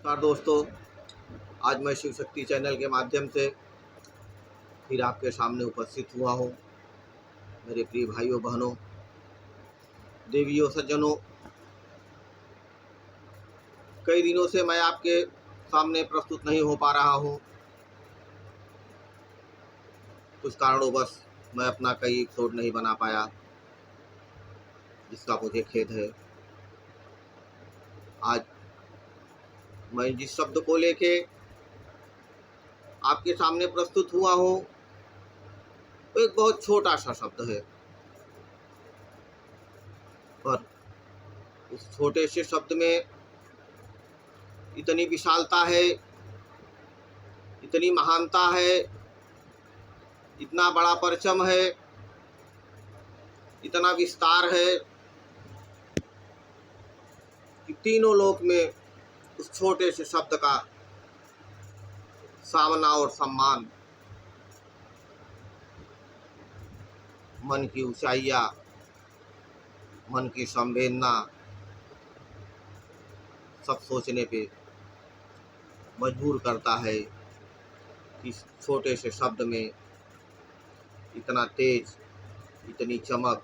नमस्कार दोस्तों। आज मैं शिव शक्ति चैनल के माध्यम से फिर आपके सामने उपस्थित हुआ हूँ। मेरे प्रिय भाइयों बहनों, देवियों सज्जनों, कई दिनों से मैं आपके सामने प्रस्तुत नहीं हो पा रहा हूँ। कुछ कारणों मैं अपना कई एपिसोड नहीं बना पाया, जिसका मुझे खेद है। आज मैं जिस शब्द को लेके आपके सामने प्रस्तुत हुआ हूँ वो एक बहुत छोटा सा शब्द है, पर उस छोटे से शब्द में इतनी विशालता है, इतनी महानता है, इतना बड़ा परचम है, इतना विस्तार है कि तीनों लोक में उस छोटे से शब्द का सामना और सम्मान, मन की ऊंचाइयां, मन की संवेदना सब सोचने पे मजबूर करता है कि इस छोटे से शब्द में इतना तेज, इतनी चमक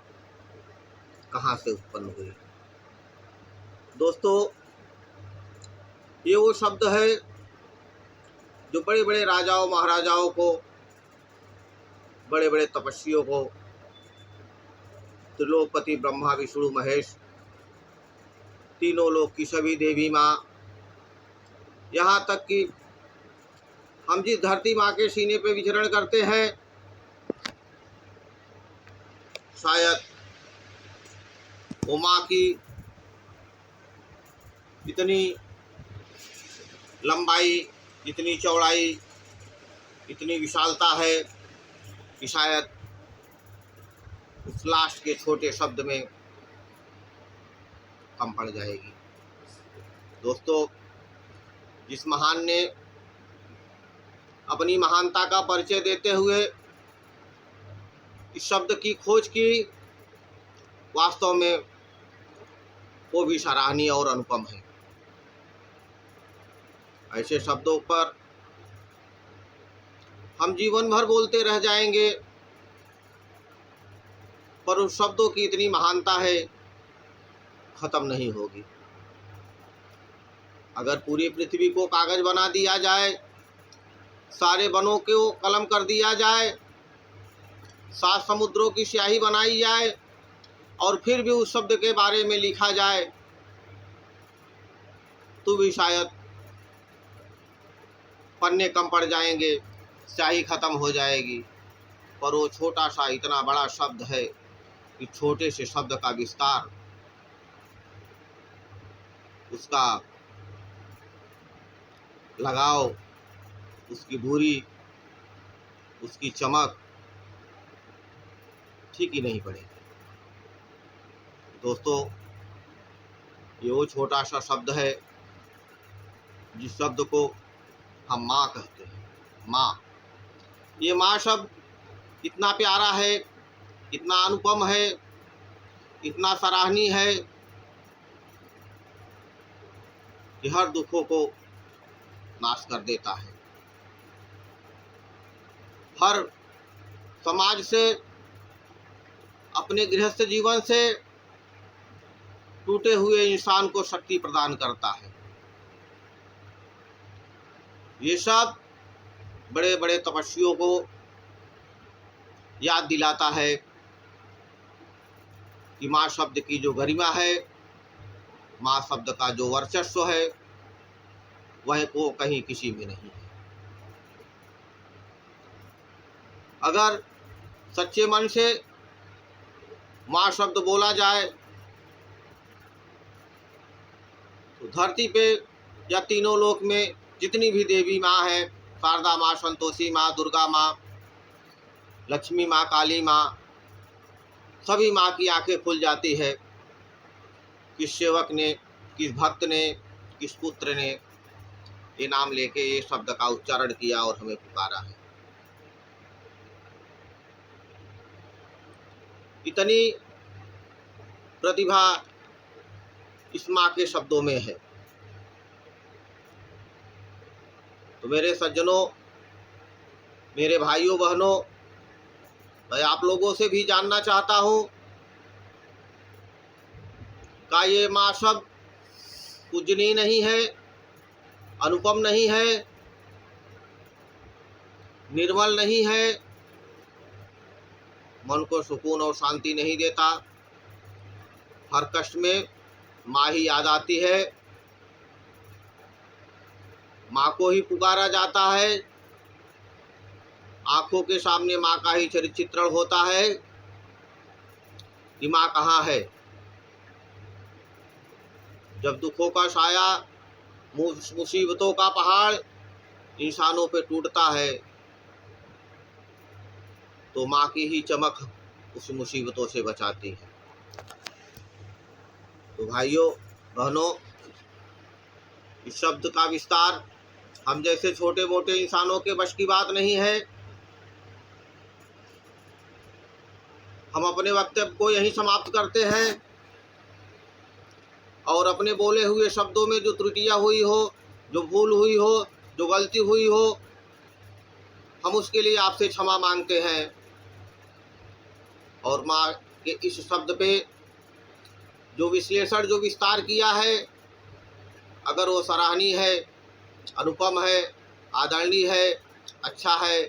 कहाँ से उत्पन्न हुई। दोस्तों, ये वो शब्द है जो बड़े बड़े राजाओं महाराजाओं को, बड़े बड़े तपस्वियों को, त्रिलोकपति ब्रह्मा विष्णु महेश, तीनों लोक की सभी देवी माँ, यहाँ तक कि हम जिस धरती माँ के सीने पे विचरण करते हैं, शायद वो माँ की इतनी लंबाई, इतनी चौड़ाई, इतनी विशालता है कि शायद उस लास्ट के छोटे शब्द में कम पड़ जाएगी। दोस्तों, जिस महान ने अपनी महानता का परिचय देते हुए इस शब्द की खोज की, वास्तव में वो भी सराहनीय और अनुपम है। ऐसे शब्दों पर हम जीवन भर बोलते रह जाएंगे, पर उस शब्दों की इतनी महानता है, खत्म नहीं होगी। अगर पूरी पृथ्वी को कागज बना दिया जाए, सारे वनों को कलम कर दिया जाए, 7 समुद्रों की स्याही बनाई जाए और फिर भी उस शब्द के बारे में लिखा जाए, तो भी शायद पन्ने कम पड़ जाएंगे, स्याही खत्म हो जाएगी। पर वो छोटा सा इतना बड़ा शब्द है कि छोटे से शब्द का विस्तार, उसका लगाव, उसकी दूरी, उसकी चमक ठीक ही नहीं पड़ेगी। दोस्तों, ये वो छोटा सा शब्द है जिस शब्द को हम माँ कहते हैं। माँ, ये माँ शब्द इतना प्यारा है, इतना अनुपम है, इतना सराहनीय है कि हर दुखों को नाश कर देता है। हर समाज से, अपने गृहस्थ जीवन से टूटे हुए इंसान को शक्ति प्रदान करता है। ये सब बड़े बड़े तपस्वियों को याद दिलाता है कि माँ शब्द की जो गरिमा है, माँ शब्द का जो वर्चस्व है, वह को कहीं किसी में नहीं है। अगर सच्चे मन से माँ शब्द बोला जाए तो धरती पे या तीनों लोक में जितनी भी देवी माँ है, शारदा माँ, संतोषी माँ, दुर्गा माँ, लक्ष्मी माँ, काली माँ, सभी माँ की आंखें खुल जाती है। किस सेवक ने, किस भक्त ने, किस पुत्र ने ये नाम लेके ये शब्द का उच्चारण किया और हमें पुकारा है। इतनी प्रतिभा इस माँ के शब्दों में है। तो मेरे सज्जनों, मेरे भाइयों बहनों, मैं आप लोगों से भी जानना चाहता हूँ, क्या ये माँ शब्द पूजनीय नहीं है, अनुपम नहीं है, निर्मल नहीं है, मन को सुकून और शांति नहीं देता? हर कष्ट में माँ ही याद आती है, माँ को ही पुकारा जाता है, आंखों के सामने माँ का ही चित्रण होता है कि माँ कहाँ है। जब दुखों का साया, मुसीबतों का पहाड़ इंसानों पे टूटता है, तो माँ की ही चमक उस मुसीबतों से बचाती है। तो भाइयों बहनों, इस शब्द का विस्तार हम जैसे छोटे मोटे इंसानों के बस की बात नहीं है। हम अपने वक्तव्य को यहीं समाप्त करते हैं और अपने बोले हुए शब्दों में जो त्रुटियां हुई हो, जो भूल हुई हो, जो गलती हुई हो, हम उसके लिए आपसे क्षमा मांगते हैं। और माँ के इस शब्द पे जो विश्लेषण, जो विस्तार किया है, अगर वो सराहनीय है, अनुपम है, आदरणीय है, अच्छा है,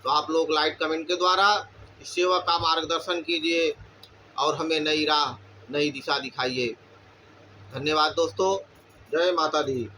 तो आप लोग लाइक कमेंट के द्वारा इस सेवा का मार्गदर्शन कीजिए और हमें नई राह, नई दिशा दिखाइए। धन्यवाद दोस्तों। जय माता दी।